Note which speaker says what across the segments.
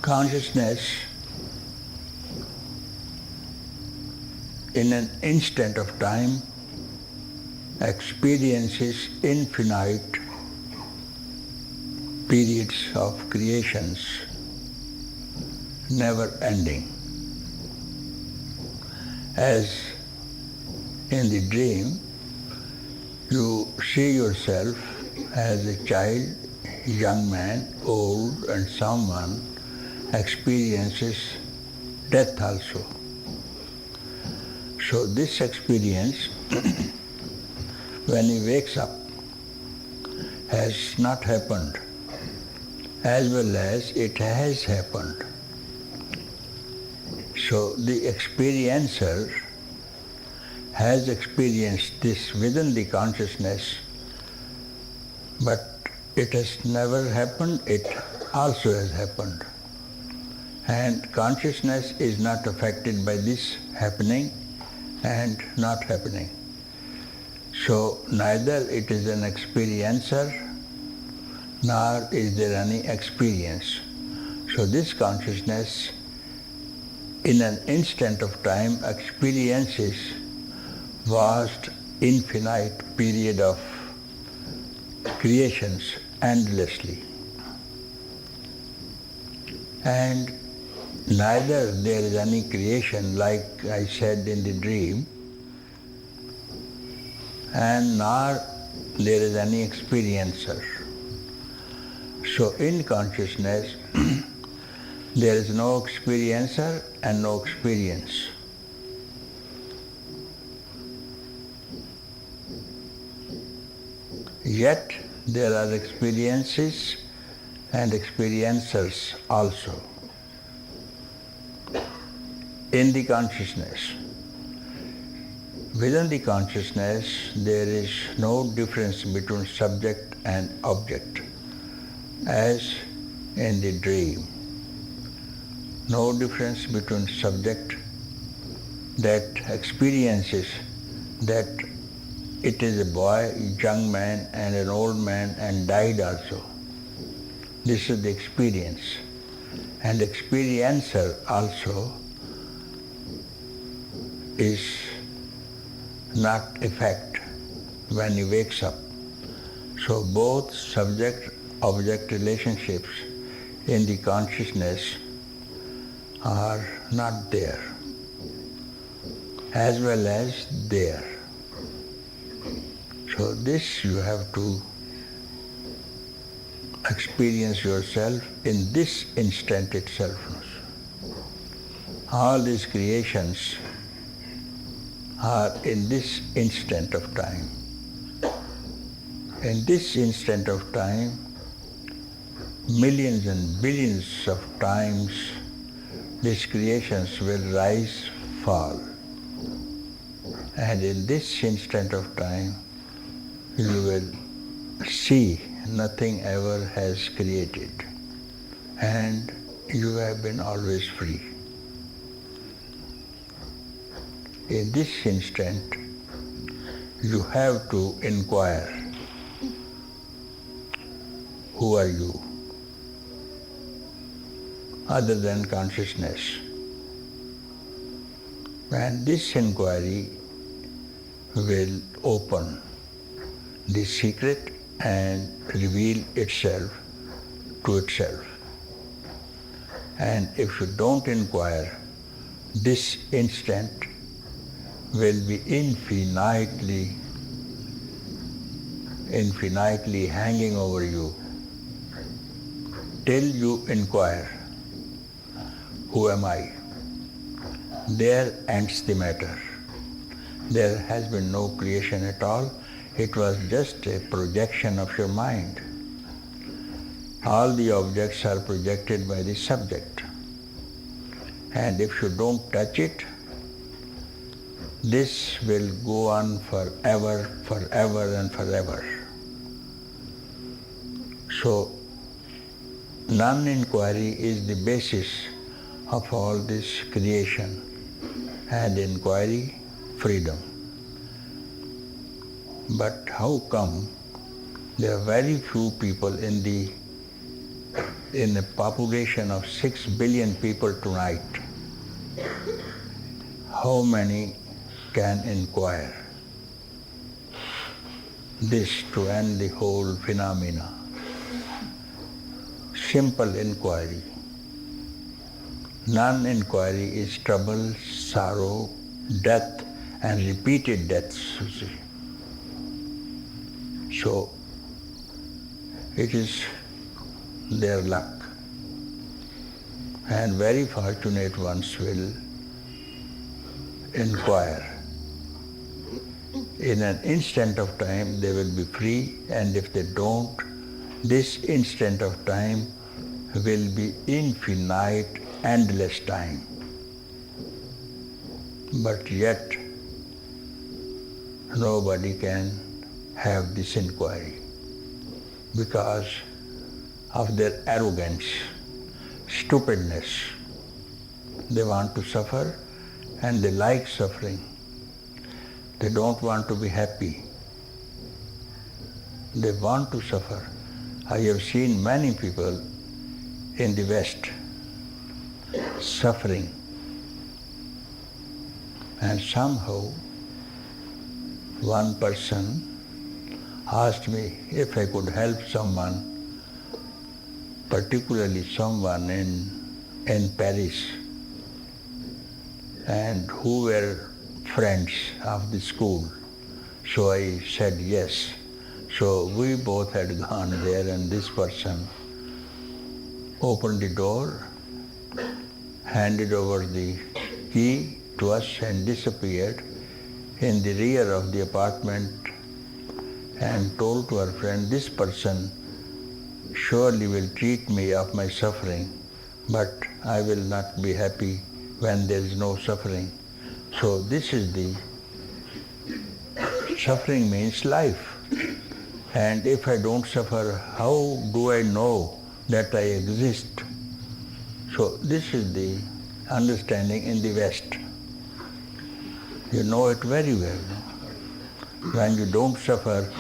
Speaker 1: Consciousness in an instant of time experiences infinite periods of creations, never ending. As in the dream, you see yourself as a child, young man, old, and someone experiences death also. So this experience, when he wakes up, has not happened, as well as it has happened. So the experiencer has experienced this within the consciousness, but it has never happened, it also has happened. And consciousness is not affected by this happening and not happening. So neither it is an experiencer, nor is there any experience. So this consciousness in an instant of time experiences vast, infinite period of creations endlessly. And neither there is any creation, like I said in the dream, and nor there is any experiencer. So in consciousness, there is no experiencer and no experience. Yet there are experiences and experiencers also in the consciousness. Within the consciousness, there is no difference between subject and object, as in the dream. No difference between subject that experiences that it is a boy, young man, and an old man, and died also. This is the experience. And experiencer also is not a fact when he wakes up. So both subject-object relationships in the consciousness are not there, as well as there. So this you have to experience yourself in this instant itself. All these creations are in this instant of time. In this instant of time, millions and billions of times these creations will rise, fall. And in this instant of time, you will see nothing ever has created, and you have been always free. In this instant, you have to inquire, who are you, other than consciousness? And this inquiry will open the secret and reveal itself to itself. And if you don't inquire, this instant will be infinitely hanging over you till you inquire, who am I? There ends the matter. There has been no creation at all. It was just a projection of your mind. All the objects are projected by the subject. And if you don't touch it, this will go on forever, forever and forever. So, non-inquiry is the basis of all this creation, and inquiry, freedom. But how come there are very few people in the in a population of 6 billion people tonight, how many can inquire this to end the whole phenomena? Simple inquiry. Non-inquiry is trouble, sorrow, death, and repeated deaths, you see. So, it is their luck. And very fortunate ones will inquire. In an instant of time they will be free, and if they don't, this instant of time will be infinite, endless time. But yet, nobody can have this inquiry because of their arrogance, stupidness. They want to suffer and they like suffering. They don't want to be happy. They want to suffer. I have seen many people in the West suffering, and somehow one person asked me if I could help someone, particularly someone in Paris, and who were friends of the school. So I said yes. So we both had gone there, and this person opened the door, handed over the key to us and disappeared in the rear of the apartment and told to our friend, this person surely will treat me of my suffering, but I will not be happy when there is no suffering. So this is the suffering means life. And if I don't suffer, how do I know that I exist? So this is the understanding in the West. You know it very well. When you don't suffer,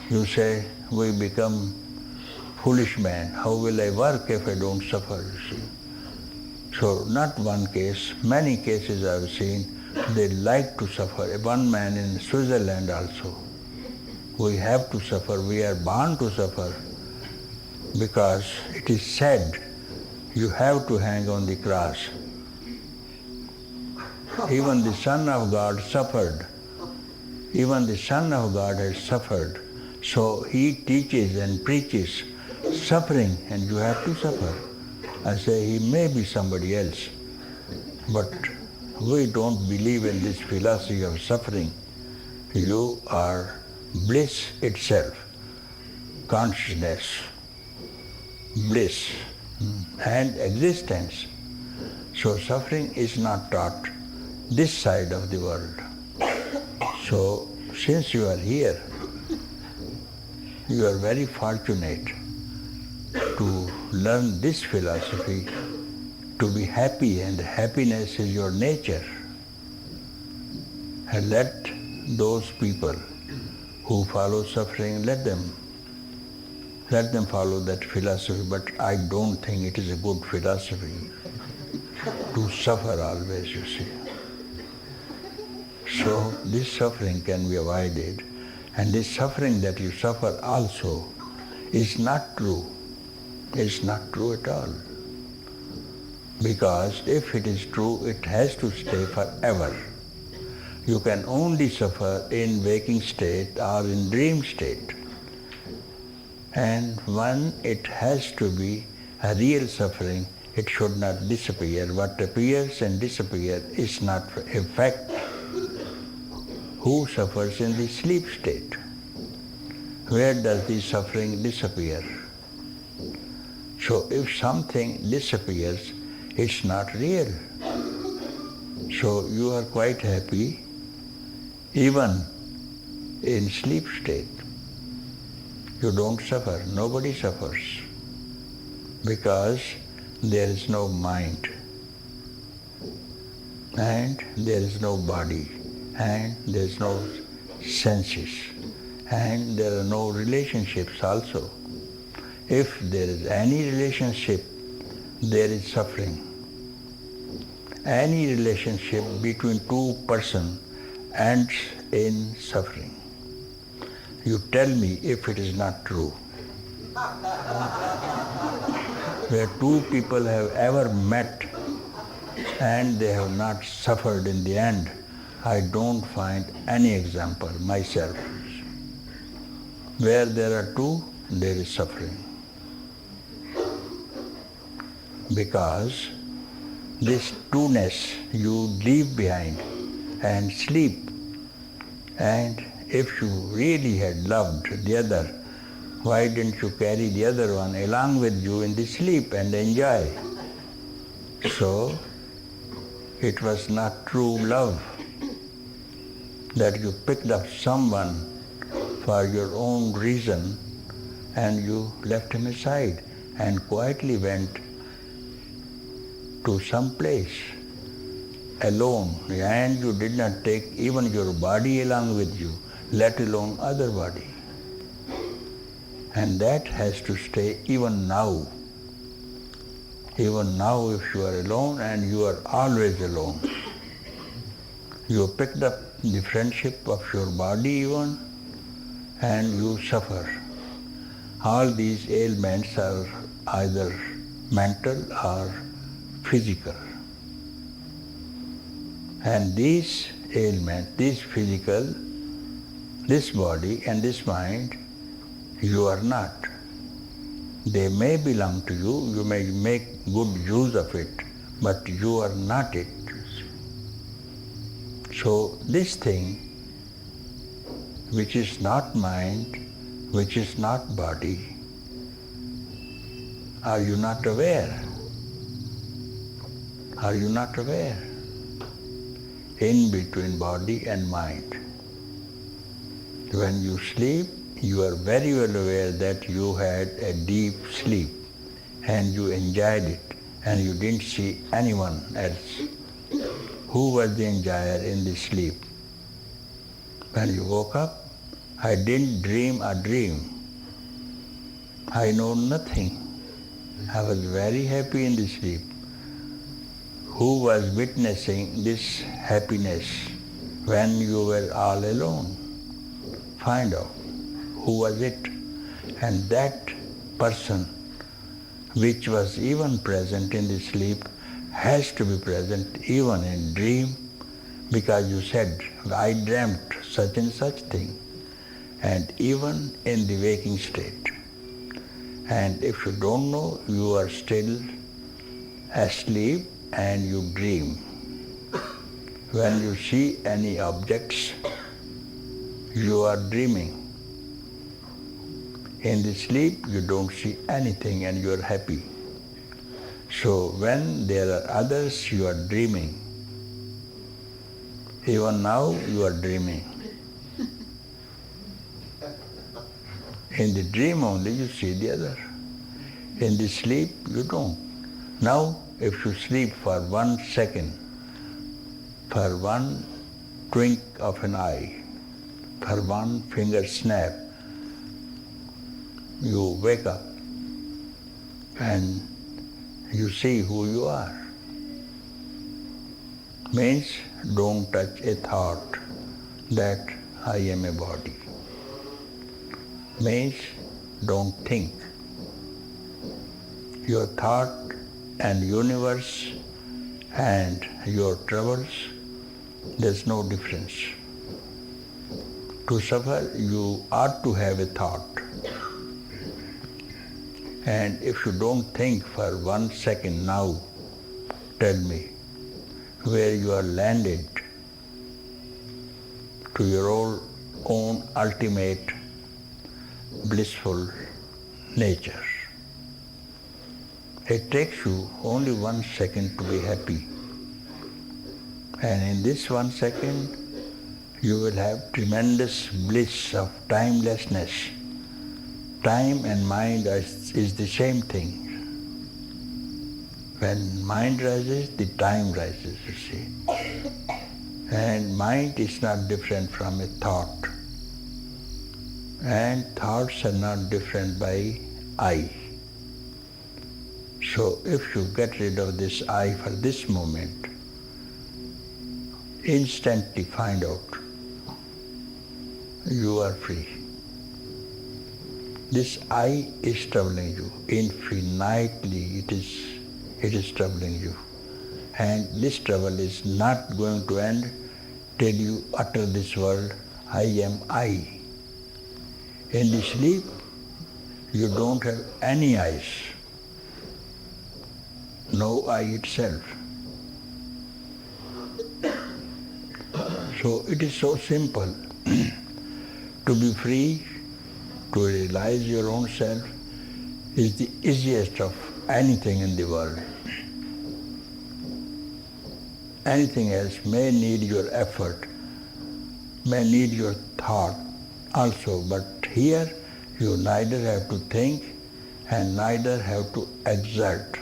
Speaker 1: you say, we become foolish man. How will I work if I don't suffer, you see? So not one case, many cases I have seen, they like to suffer. One man in Switzerland also. We have to suffer, we are born to suffer, because it is said you have to hang on the cross. Even the Son of God suffered. Even the Son of God has suffered. So he teaches and preaches suffering, and you have to suffer. I say he may be somebody else, but we don't believe in this philosophy of suffering. You are bliss itself, consciousness, bliss, and existence. So suffering is not taught this side of the world. So since you are here, you are very fortunate to learn this philosophy, to be happy, and happiness is your nature. And let those people who follow suffering, let them follow that philosophy, but I don't think it is a good philosophy to suffer always, you see. So this suffering can be avoided, and this suffering that you suffer also is not true. It's not true at all. Because if it is true, it has to stay forever. You can only suffer in waking state or in dream state. And when it has to be a real suffering, it should not disappear. What appears and disappears is not a fact. Who suffers in the sleep state? Where does the suffering disappear? So if something disappears, it's not real. So you are quite happy even in sleep state. You don't suffer, nobody suffers, because there is no mind, and there is no body, and there is no senses, and there are no relationships also. if there is any relationship, there is suffering. Any relationship between two persons ends in suffering. You tell me if it is not true. Where two people have ever met and they have not suffered in the end, I don't find any example myself. Where there are two, there is suffering. Because this two-ness you leave behind and sleep. And if you really had loved the other, why didn't you carry the other one along with you in the sleep and enjoy? So, it was not true love that you picked up someone for your own reason and you left him aside and quietly went to some place alone, and you did not take even your body along with you, let alone other body. And that has to stay even now. Even now, if you are alone, and you are always alone, you picked up the friendship of your body even, and you suffer. All these ailments are either mental or physical. And these ailments, this physical, this body and this mind, you are not. They may belong to you, you may make good use of it, but you are not it. So this thing, which is not mind, which is not body, are you not aware? Are you not aware? In between body and mind. When you sleep, you are very well aware that you had a deep sleep and you enjoyed it and you didn't see anyone else. Who was the enjoyer in the sleep? When you woke up, I didn't dream a dream. I know nothing. I was very happy in the sleep. Who was witnessing this happiness when you were all alone? Find out who was it. And that person which was even present in the sleep has to be present even in dream, because you said, I dreamt such and such thing, and even in the waking state. And if you don't know, you are still asleep and you dream. When you see any objects, you are dreaming. In the sleep, you don't see anything and you are happy. So when there are others, you are dreaming. Even now, you are dreaming. In the dream only, you see the other. In the sleep, you don't. Now, if you sleep for 1 second, for one twink of an eye, for one finger snap, you wake up and you see who you are. Means don't touch a thought that I am a body. Means don't think. Your thought and universe and your troubles, there's no difference. To suffer, you ought to have a thought. And if you don't think for 1 second now, tell me where you are landed to your own ultimate blissful nature. It takes you only 1 second to be happy. And in this 1 second, you will have tremendous bliss of timelessness. Time and mind is the same thing. When mind rises, the time rises, you see. And mind is not different from a thought. And thoughts are not different by I. So if you get rid of this I for this moment, instantly find out you are free. This I is troubling you. Infinitely it is troubling you. And this trouble is not going to end till you utter this word, I am I. In the sleep, you don't have any eyes. No I itself. So it is so simple. To be free, to realize your own self is the easiest of anything in the world. Anything else may need your effort, may need your thought also, but here you neither have to think and neither have to exert.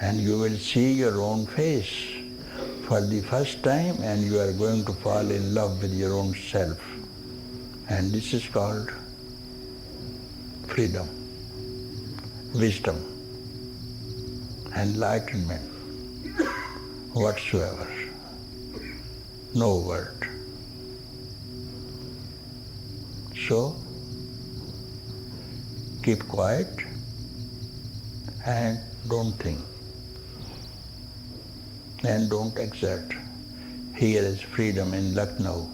Speaker 1: And you will see your own face for the first time and you are going to fall in love with your own self. And this is called freedom, wisdom, enlightenment, whatsoever. No word. So, keep quiet and don't think. And don't exert. Here is freedom in Lucknow.